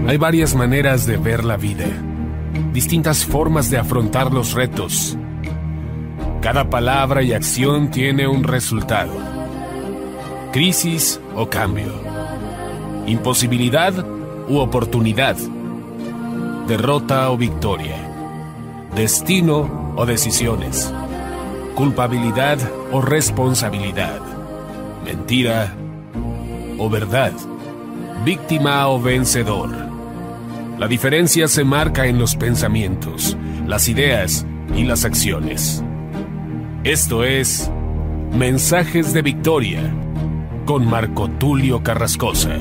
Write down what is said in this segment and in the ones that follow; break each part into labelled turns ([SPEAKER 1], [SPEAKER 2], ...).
[SPEAKER 1] Hay varias maneras de ver la vida, distintas formas de afrontar los retos. Cada palabra y acción tiene un resultado. Crisis o cambio. Imposibilidad u oportunidad. Derrota o victoria. Destino o decisiones. Culpabilidad o responsabilidad. Mentira o verdad. Víctima o vencedor. La diferencia se marca en los pensamientos, las ideas y las acciones. Esto es Mensajes de Victoria con Marco Tulio Carrascosa.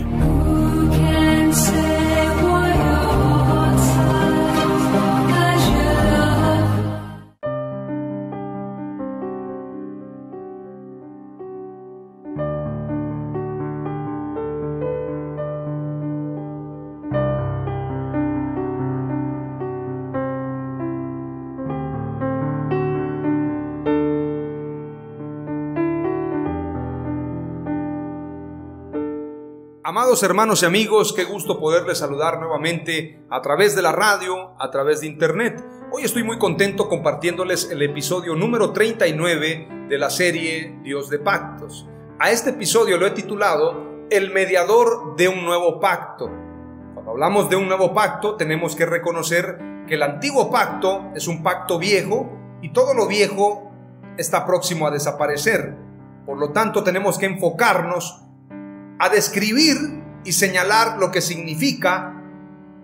[SPEAKER 2] Amados hermanos y amigos, qué gusto poderles saludar nuevamente a través de la radio, a través de internet. Hoy estoy muy contento compartiéndoles el episodio número 39 de la serie Dios de Pactos. A este episodio lo he titulado El mediador de un nuevo pacto. Cuando hablamos de un nuevo pacto, tenemos que reconocer que el antiguo pacto es un pacto viejo y todo lo viejo está próximo a desaparecer. Por lo tanto, tenemos que enfocarnos a describir y señalar lo que significa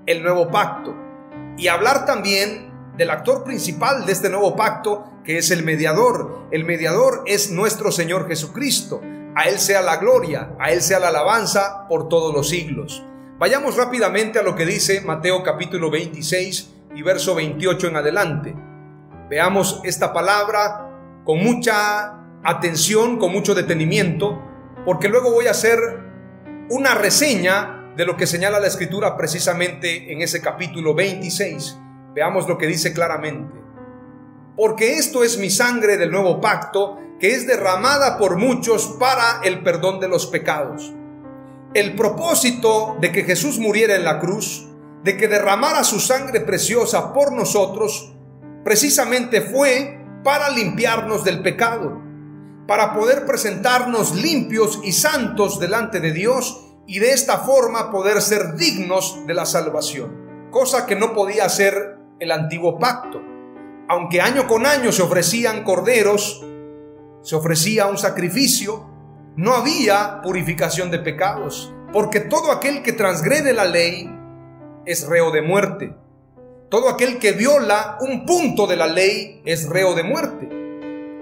[SPEAKER 2] el nuevo pacto y hablar también del actor principal de este nuevo pacto, que es el mediador. El mediador es nuestro Señor Jesucristo. A Él sea la gloria, a Él sea la alabanza por todos los siglos. Vayamos rápidamente a lo que dice Mateo capítulo 26 y verso 28 en adelante. Veamos esta palabra con mucha atención, con mucho detenimiento, porque luego voy a hacer una reseña de lo que señala la Escritura precisamente en ese capítulo 26. Veamos lo que dice claramente. Porque esto es mi sangre del nuevo pacto, que es derramada por muchos para el perdón de los pecados. El propósito de que Jesús muriera en la cruz, de que derramara su sangre preciosa por nosotros, precisamente fue para limpiarnos del pecado, para poder presentarnos limpios y santos delante de Dios y de esta forma poder ser dignos de la salvación, cosa que no podía hacer el antiguo pacto. Aunque año con año se ofrecían corderos, se ofrecía un sacrificio, no había purificación de pecados, porque todo aquel que transgrede la ley es reo de muerte. Todo aquel que viola un punto de la ley es reo de muerte.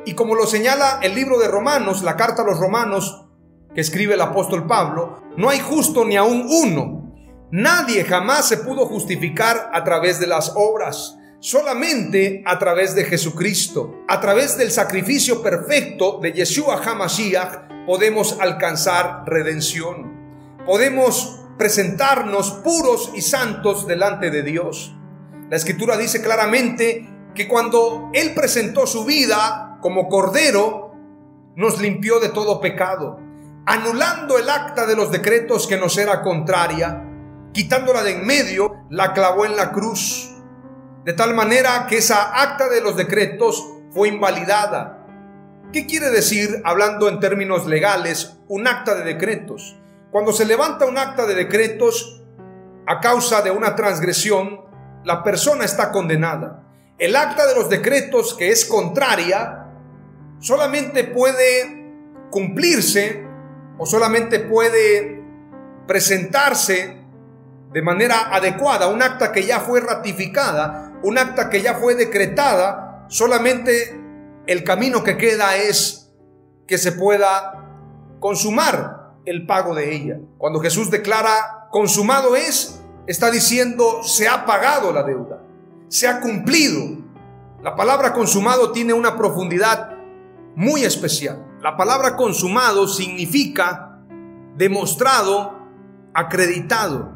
[SPEAKER 2] Y como lo señala el libro de Romanos, la carta a los Romanos que escribe el apóstol Pablo, no hay justo ni aun uno. Nadie jamás se pudo justificar a través de las obras, solamente a través de Jesucristo. A través del sacrificio perfecto de Yeshua HaMashiach podemos alcanzar redención. Podemos presentarnos puros y santos delante de Dios. La Escritura dice claramente que cuando Él presentó su vida como cordero, nos limpió de todo pecado, anulando el acta de los decretos que nos era contraria, quitándola de en medio, la clavó en la cruz, de tal manera que esa acta de los decretos fue invalidada. ¿Qué quiere decir, hablando en términos legales, un acta de decretos? Cuando se levanta un acta de decretos a causa de una transgresión, la persona está condenada. El acta de los decretos que es contraria solamente puede cumplirse o solamente puede presentarse de manera adecuada. Un acta que ya fue ratificada, un acta que ya fue decretada, solamente el camino que queda es que se pueda consumar el pago de ella. Cuando Jesús declara consumado es, está diciendo se ha pagado la deuda, se ha cumplido. La palabra consumado tiene una profundidad muy especial. La palabra consumado significa demostrado, acreditado.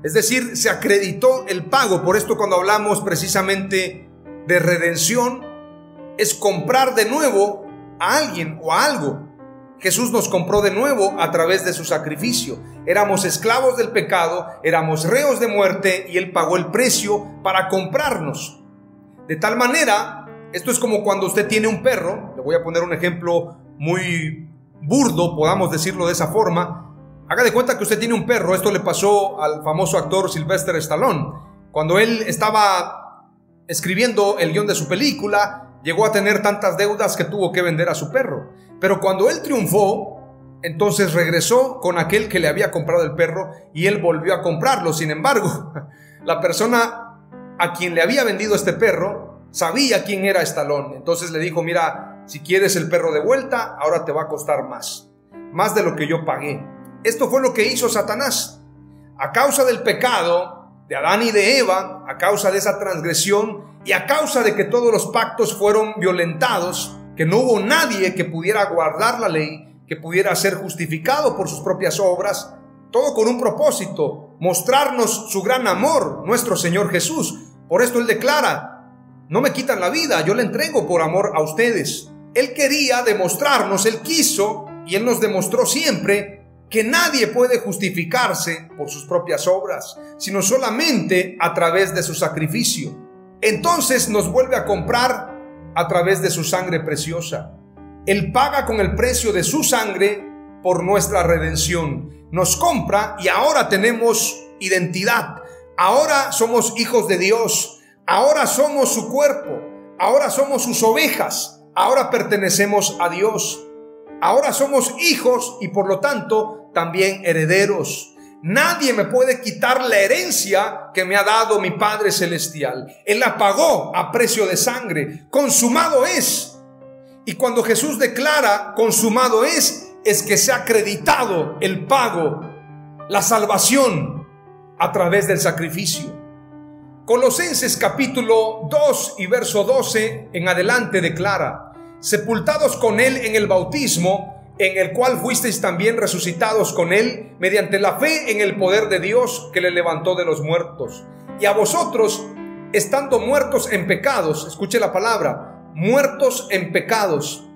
[SPEAKER 2] Es decir, se acreditó el pago. Por esto, cuando hablamos precisamente de redención, es comprar de nuevo a alguien o a algo. Jesús nos compró de nuevo a través de su sacrificio. Éramos esclavos del pecado, éramos reos de muerte y Él pagó el precio para comprarnos. De tal manera, esto es como cuando usted tiene un perro. Le voy a poner un ejemplo muy burdo, podamos decirlo de esa forma. Haga de cuenta que usted tiene un perro. Esto le pasó al famoso actor Sylvester Stallone. Cuando él estaba escribiendo el guión de su película, llegó a tener tantas deudas que tuvo que vender a su perro. Pero cuando él triunfó, entonces regresó con aquel que le había comprado el perro y él volvió a comprarlo. Sin embargo, la persona a quien le había vendido este perro sabía quién era Stallone. Entonces le dijo: mira, si quieres el perro de vuelta, ahora te va a costar más de lo que yo pagué. Esto fue lo que hizo Satanás. A causa del pecado de Adán y de Eva, a causa de esa transgresión y a causa de que todos los pactos fueron violentados, que no hubo nadie que pudiera guardar la ley, que pudiera ser justificado por sus propias obras, todo con un propósito: mostrarnos su gran amor, nuestro Señor Jesús. Por esto Él declara: no me quitan la vida, yo la entrego por amor a ustedes. Él quería demostrarnos, Él quiso y Él nos demostró siempre que nadie puede justificarse por sus propias obras, sino solamente a través de su sacrificio. Entonces nos vuelve a comprar a través de su sangre preciosa. Él paga con el precio de su sangre por nuestra redención. Nos compra y ahora tenemos identidad. Ahora somos hijos de Dios. Ahora somos su cuerpo. Ahora somos sus ovejas. Ahora pertenecemos a Dios. Ahora somos hijos y por lo tanto también herederos. Nadie me puede quitar la herencia que me ha dado mi Padre Celestial. Él la pagó a precio de sangre. Consumado es. Y cuando Jesús declara consumado es que se ha acreditado el pago, la salvación a través del sacrificio. Colosenses capítulo 2 y verso 12 en adelante declara: sepultados con Él en el bautismo, en el cual fuisteis también resucitados con Él mediante la fe en el poder de Dios que le levantó de los muertos. Y a vosotros, estando muertos en pecados, escuche la palabra, muertos en pecados,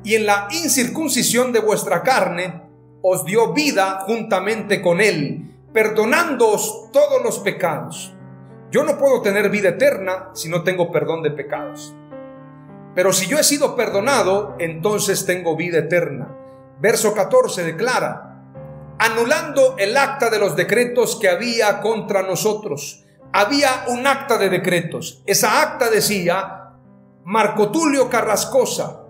[SPEAKER 2] y en la incircuncisión de vuestra carne, os dio vida juntamente con Él, perdonándoos todos los pecados. Yo no puedo tener vida eterna si no tengo perdón de pecados. Pero si yo he sido perdonado, entonces tengo vida eterna. Verso 14 declara: anulando el acta de los decretos que había contra nosotros. Había un acta de decretos. Esa acta decía: Marco Tulio Carrascosa,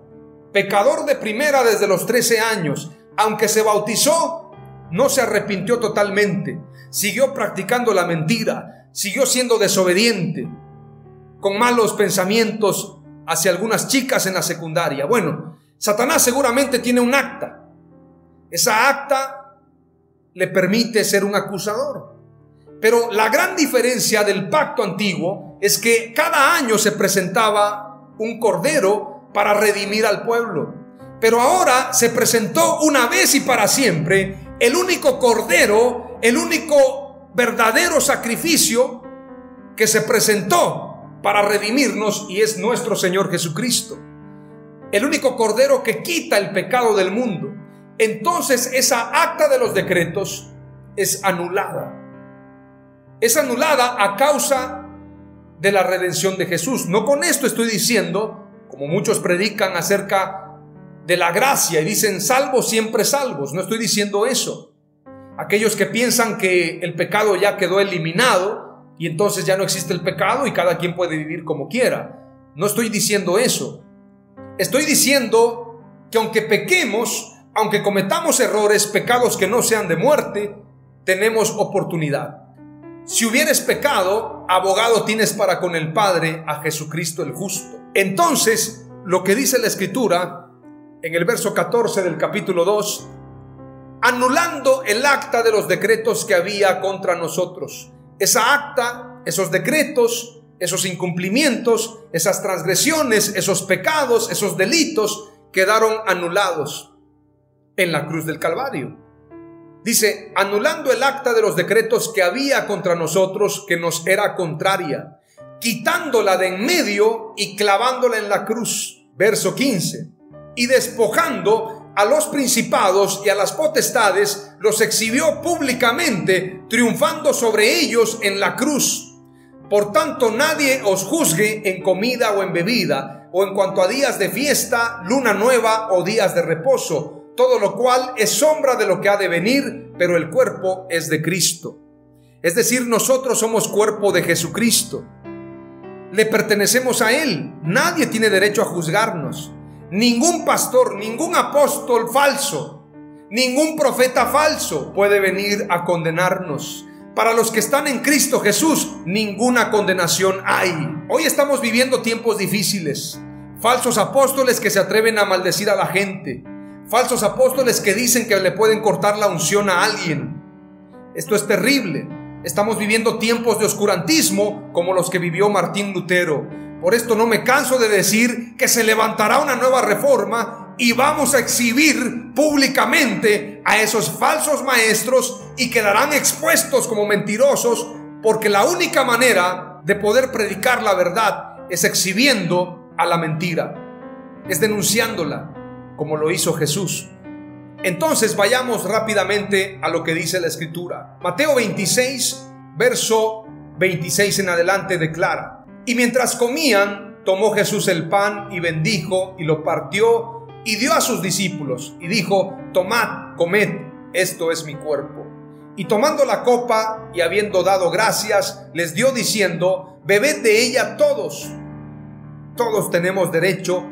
[SPEAKER 2] pecador de primera desde los 13 años, aunque se bautizó, no se arrepintió totalmente. Siguió practicando la mentira, siguió siendo desobediente, con malos pensamientos hacia algunas chicas en la secundaria. Bueno, Satanás seguramente tiene un acta. Esa acta le permite ser un acusador. Pero la gran diferencia del pacto antiguo es que cada año se presentaba un cordero para redimir al pueblo. Pero ahora se presentó una vez y para siempre el único cordero, el único verdadero sacrificio que se presentó para redimirnos, y es nuestro Señor Jesucristo. El único cordero que quita el pecado del mundo. Entonces esa acta de los decretos es anulada. Es anulada a causa de la redención de Jesús. No con esto estoy diciendo, como muchos predican acerca de la gracia y dicen salvos siempre salvos. No estoy diciendo eso. Aquellos que piensan que el pecado ya quedó eliminado y entonces ya no existe el pecado y cada quien puede vivir como quiera. No estoy diciendo eso. Estoy diciendo que aunque pequemos, aunque cometamos errores, pecados que no sean de muerte, tenemos oportunidad. Si hubieres pecado, abogado tienes para con el Padre, a Jesucristo el justo. Entonces, lo que dice la Escritura en el verso 14 del capítulo 2, anulando el acta de los decretos que había contra nosotros. Esa acta, esos decretos, esos incumplimientos, esas transgresiones, esos pecados, esos delitos quedaron anulados en la cruz del Calvario. Dice, anulando el acta de los decretos que había contra nosotros, que nos era contraria, quitándola de en medio y clavándola en la cruz. Verso 15. Y despojando a los principados y a las potestades, los exhibió públicamente, triunfando sobre ellos en la cruz. Por tanto, nadie os juzgue en comida o en bebida, o en cuanto a días de fiesta, luna nueva o días de reposo, todo lo cual es sombra de lo que ha de venir, pero el cuerpo es de Cristo. Es decir, nosotros somos cuerpo de Jesucristo. Le pertenecemos a Él. Nadie tiene derecho a juzgarnos. Ningún pastor, ningún apóstol falso, ningún profeta falso puede venir a condenarnos. Para los que están en Cristo Jesús, ninguna condenación hay. Hoy estamos viviendo tiempos difíciles. Falsos apóstoles que se atreven a maldecir a la gente. Falsos apóstoles que dicen que le pueden cortar la unción a alguien. Esto es terrible. Estamos viviendo tiempos de oscurantismo como los que vivió Martín Lutero. Por esto no me canso de decir que se levantará una nueva reforma y vamos a exhibir públicamente a esos falsos maestros y quedarán expuestos como mentirosos, porque la única manera de poder predicar la verdad es exhibiendo a la mentira, es denunciándola, como lo hizo Jesús. Entonces vayamos rápidamente a lo que dice la Escritura. Mateo 26, verso 26 en adelante declara: y mientras comían, tomó Jesús el pan y bendijo y lo partió y dio a sus discípulos y dijo: tomad, comed, esto es mi cuerpo. Y tomando la copa y habiendo dado gracias, les dio diciendo: bebed de ella todos. Todos tenemos derecho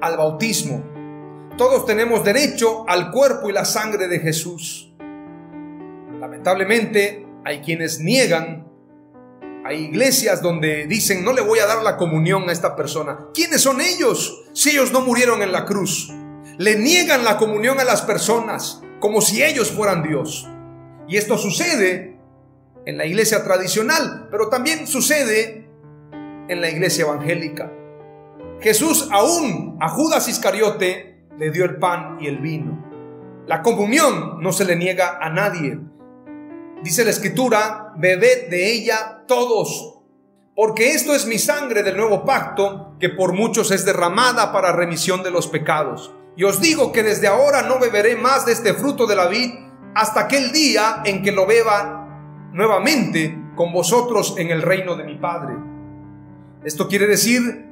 [SPEAKER 2] al bautismo. Todos tenemos derecho al cuerpo y la sangre de Jesús. Lamentablemente hay quienes niegan. Hay iglesias donde dicen: no le voy a dar la comunión a esta persona. ¿Quiénes son ellos si ellos no murieron en la cruz? Le niegan la comunión a las personas como si ellos fueran Dios. Y esto sucede en la iglesia tradicional, pero también sucede en la iglesia evangélica. Jesús aún a Judas Iscariote le dio el pan y el vino. La comunión no se le niega a nadie. Dice la Escritura: bebed de ella todos, porque esto es mi sangre del nuevo pacto, que por muchos es derramada para remisión de los pecados. Y os digo que desde ahora no beberé más de este fruto de la vid hasta aquel día en que lo beba nuevamente con vosotros en el reino de mi Padre. Esto quiere decir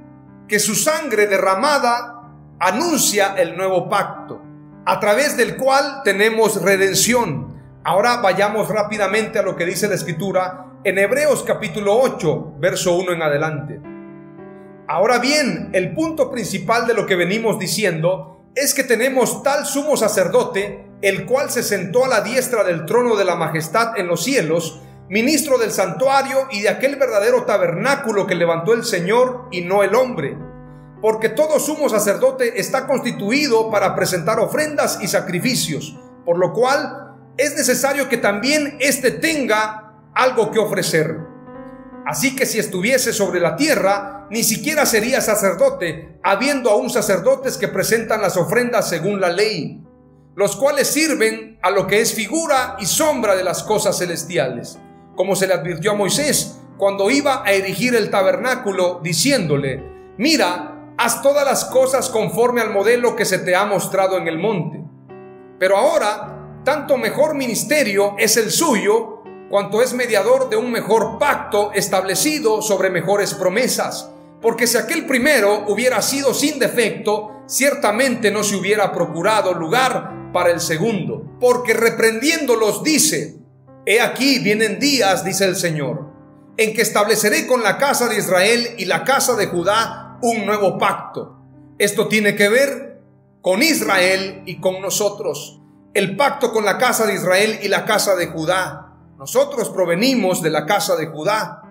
[SPEAKER 2] que su sangre derramada anuncia el nuevo pacto, a través del cual tenemos redención. Ahora vayamos rápidamente a lo que dice la Escritura en Hebreos capítulo 8, verso 1 en adelante. Ahora bien, el punto principal de lo que venimos diciendo es que tenemos tal sumo sacerdote, el cual se sentó a la diestra del trono de la majestad en los cielos, ministro del santuario y de aquel verdadero tabernáculo que levantó el Señor y no el hombre. Porque todo sumo sacerdote está constituido para presentar ofrendas y sacrificios, por lo cual es necesario que también éste tenga algo que ofrecer. Así que si estuviese sobre la tierra, ni siquiera sería sacerdote, habiendo aún sacerdotes que presentan las ofrendas según la ley, los cuales sirven a lo que es figura y sombra de las cosas celestiales, como se le advirtió a Moisés cuando iba a erigir el tabernáculo, diciéndole: mira, haz todas las cosas conforme al modelo que se te ha mostrado en el monte. Pero ahora, tanto mejor ministerio es el suyo, cuanto es mediador de un mejor pacto establecido sobre mejores promesas. Porque si aquel primero hubiera sido sin defecto, ciertamente no se hubiera procurado lugar para el segundo. Porque reprendiéndolos dice: he aquí vienen días, dice el Señor, en que estableceré con la casa de Israel y la casa de Judá un nuevo pacto. Esto tiene que ver con Israel y con nosotros. El pacto con la casa de Israel y la casa de Judá. Nosotros provenimos de la casa de Judá,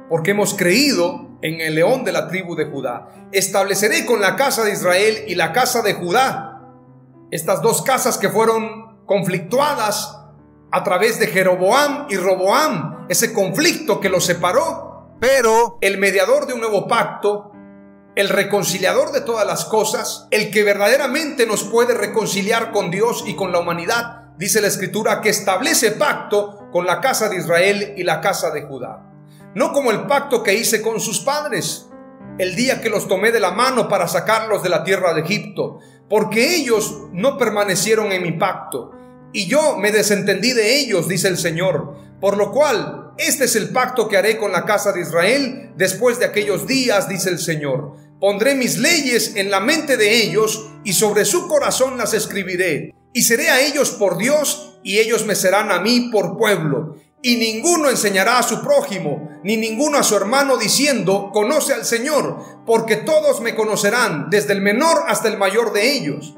[SPEAKER 2] porque hemos creído en el león de la tribu de Judá. Estableceré con la casa de Israel y la casa de Judá. Estas dos casas que fueron conflictuadas a través de Jeroboam y Roboam, ese conflicto que los separó. Pero el mediador de un nuevo pacto, el reconciliador de todas las cosas, el que verdaderamente nos puede reconciliar con Dios y con la humanidad, dice la Escritura que establece pacto con la casa de Israel y la casa de Judá. No como el pacto que hice con sus padres el día que los tomé de la mano para sacarlos de la tierra de Egipto, porque ellos no permanecieron en mi pacto, y yo me desentendí de ellos, dice el Señor. Por lo cual, este es el pacto que haré con la casa de Israel después de aquellos días, dice el Señor. Pondré mis leyes en la mente de ellos, y sobre su corazón las escribiré. Y seré a ellos por Dios, y ellos me serán a mí por pueblo. Y ninguno enseñará a su prójimo, ni ninguno a su hermano, diciendo, conoce al Señor, porque todos me conocerán, desde el menor hasta el mayor de ellos.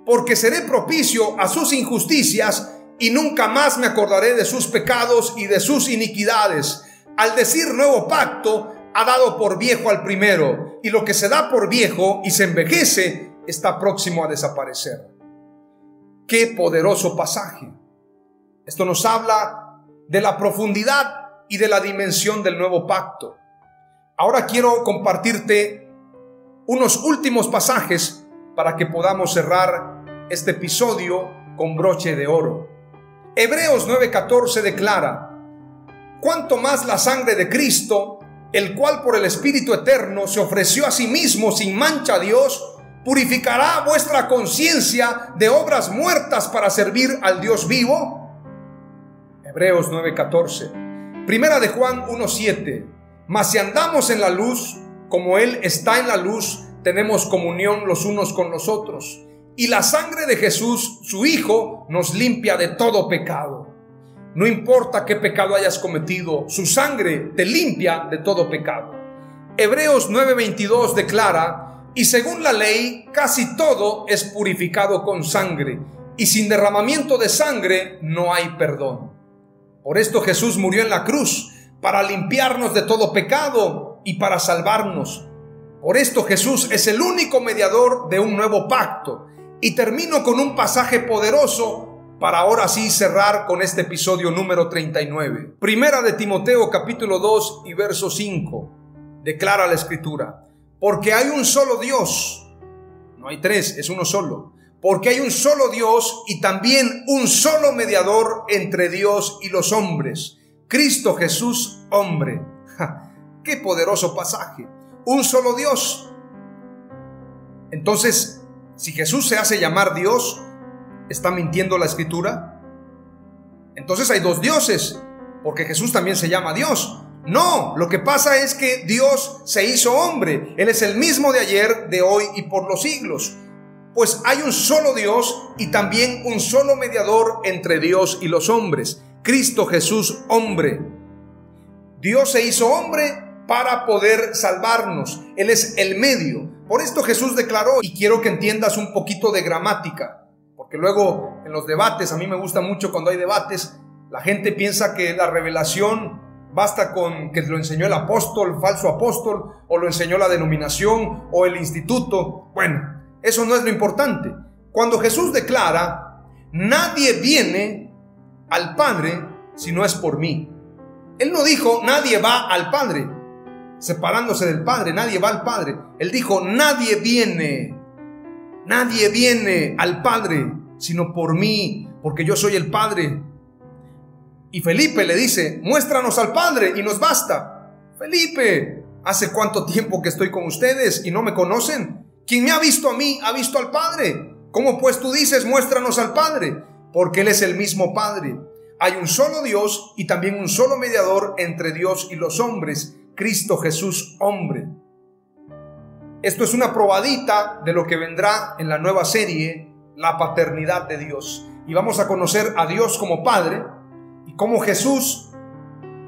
[SPEAKER 2] Porque seré propicio a sus injusticias, y nunca más me acordaré de sus pecados y de sus iniquidades. Al decir nuevo pacto, ha dado por viejo al primero, y lo que se da por viejo y se envejece está próximo a desaparecer. ¡Qué poderoso pasaje! Esto nos habla de la profundidad y de la dimensión del nuevo pacto. Ahora quiero compartirte unos últimos pasajes para que podamos cerrar este episodio con broche de oro. Hebreos 9:14 declara: cuanto más la sangre de Cristo, el cual por el Espíritu Eterno se ofreció a sí mismo sin mancha a Dios, purificará vuestra conciencia de obras muertas para servir al Dios vivo. Hebreos 9:14. Primera de Juan 1:7. Mas si andamos en la luz, como Él está en la luz, tenemos comunión los unos con los otros. Y la sangre de Jesús, su Hijo, nos limpia de todo pecado. No importa qué pecado hayas cometido, su sangre te limpia de todo pecado. Hebreos 9:22 declara: y según la ley, casi todo es purificado con sangre, y sin derramamiento de sangre no hay perdón. Por esto Jesús murió en la cruz, para limpiarnos de todo pecado y para salvarnos. Por esto Jesús es el único mediador de un nuevo pacto. Y termino con un pasaje poderoso para ahora sí cerrar con este episodio número 39. Primera de Timoteo capítulo 2 y verso 5. Declara la Escritura: porque hay un solo Dios. No hay tres, es uno solo. Porque hay un solo Dios y también un solo mediador entre Dios y los hombres, Cristo Jesús, hombre. ¡Qué poderoso pasaje! Un solo Dios. Entonces, si Jesús se hace llamar Dios, ¿está mintiendo la Escritura? Entonces hay dos dioses, porque Jesús también se llama Dios. No, lo que pasa es que Dios se hizo hombre. Él es el mismo de ayer, de hoy y por los siglos. Pues hay un solo Dios y también un solo mediador entre Dios y los hombres, Cristo Jesús, hombre. Dios se hizo hombre para poder salvarnos. Él es el medio. Por esto Jesús declaró, y quiero que entiendas un poquito de gramática, porque luego en los debates, a mí me gusta mucho cuando hay debates, la gente piensa que la revelación basta con que lo enseñó el apóstol, falso apóstol, o lo enseñó la denominación o el instituto. Bueno, eso no es lo importante. Cuando Jesús declara: nadie viene al Padre si no es por mí. Él no dijo: nadie va al Padre, separándose del Padre, nadie va al Padre. Él dijo: nadie viene al Padre sino por mí, porque yo soy el Padre. Y Felipe le dice: muéstranos al Padre y nos basta. Felipe, ¿hace cuánto tiempo que estoy con ustedes y no me conocen? Quien me ha visto a mí, ha visto al Padre. ¿Cómo pues tú dices: muéstranos al Padre? Porque Él es el mismo Padre. Hay un solo Dios y también un solo mediador entre Dios y los hombres, Cristo Jesús, hombre. Esto es una probadita de lo que vendrá en la nueva serie, la paternidad de Dios. Y vamos a conocer a Dios como Padre y cómo Jesús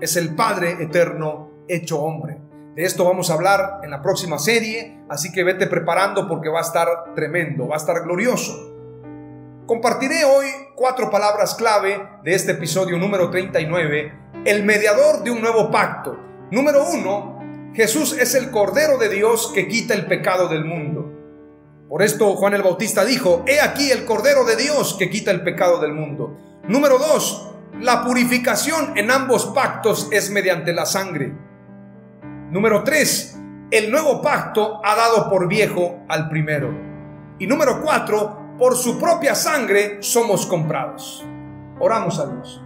[SPEAKER 2] es el Padre eterno hecho hombre. De esto vamos a hablar en la próxima serie, así que vete preparando porque va a estar tremendo, va a estar glorioso. Compartiré hoy 4 palabras clave de este episodio número 39, el mediador de un nuevo pacto. Número 1, Jesús es el Cordero de Dios que quita el pecado del mundo. Por esto Juan el Bautista dijo: he aquí el Cordero de Dios que quita el pecado del mundo. Número 2, la purificación en ambos pactos es mediante la sangre. Número 3, el nuevo pacto ha dado por viejo al primero. Y número 4, por su propia sangre somos comprados. Oramos a Dios.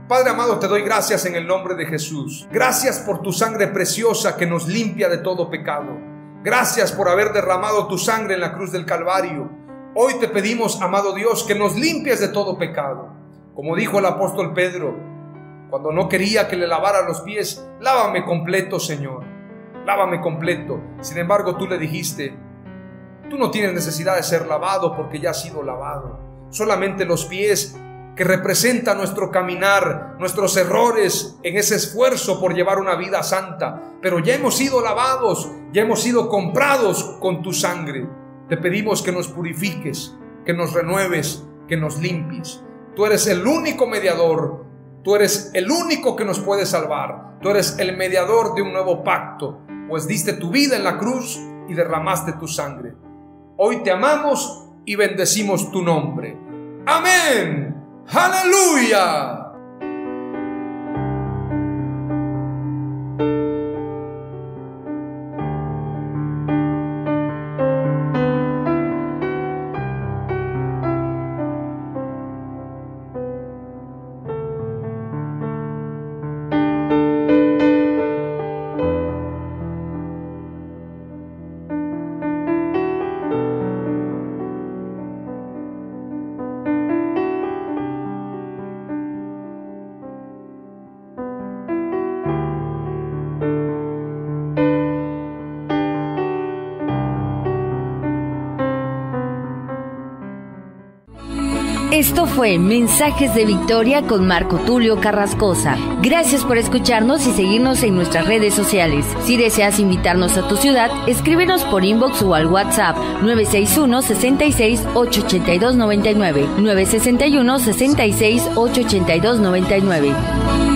[SPEAKER 2] Padre amado, te doy gracias en el nombre de Jesús. Gracias por tu sangre preciosa que nos limpia de todo pecado. Gracias por haber derramado tu sangre en la cruz del Calvario. Hoy te pedimos, amado Dios, que nos limpies de todo pecado. Como dijo el apóstol Pedro, cuando no quería que le lavara los pies: lávame completo, Señor, lávame completo. Sin embargo, tú le dijiste: tú no tienes necesidad de ser lavado porque ya has sido lavado. Solamente los pies, que representan nuestro caminar, nuestros errores en ese esfuerzo por llevar una vida santa. Pero ya hemos sido lavados, ya hemos sido comprados con tu sangre. Te pedimos que nos purifiques, que nos renueves, que nos limpies. Tú eres el único mediador, tú eres el único que nos puede salvar. Tú eres el mediador de un nuevo pacto, pues diste tu vida en la cruz y derramaste tu sangre. Hoy te amamos y bendecimos tu nombre. ¡Amén! ¡Aleluya!
[SPEAKER 3] Esto fue Mensajes de Victoria con Marco Tulio Carrascosa. Gracias por escucharnos y seguirnos en nuestras redes sociales. Si deseas invitarnos a tu ciudad, escríbenos por inbox o al WhatsApp 961-66-882-99, 961-66-882-99.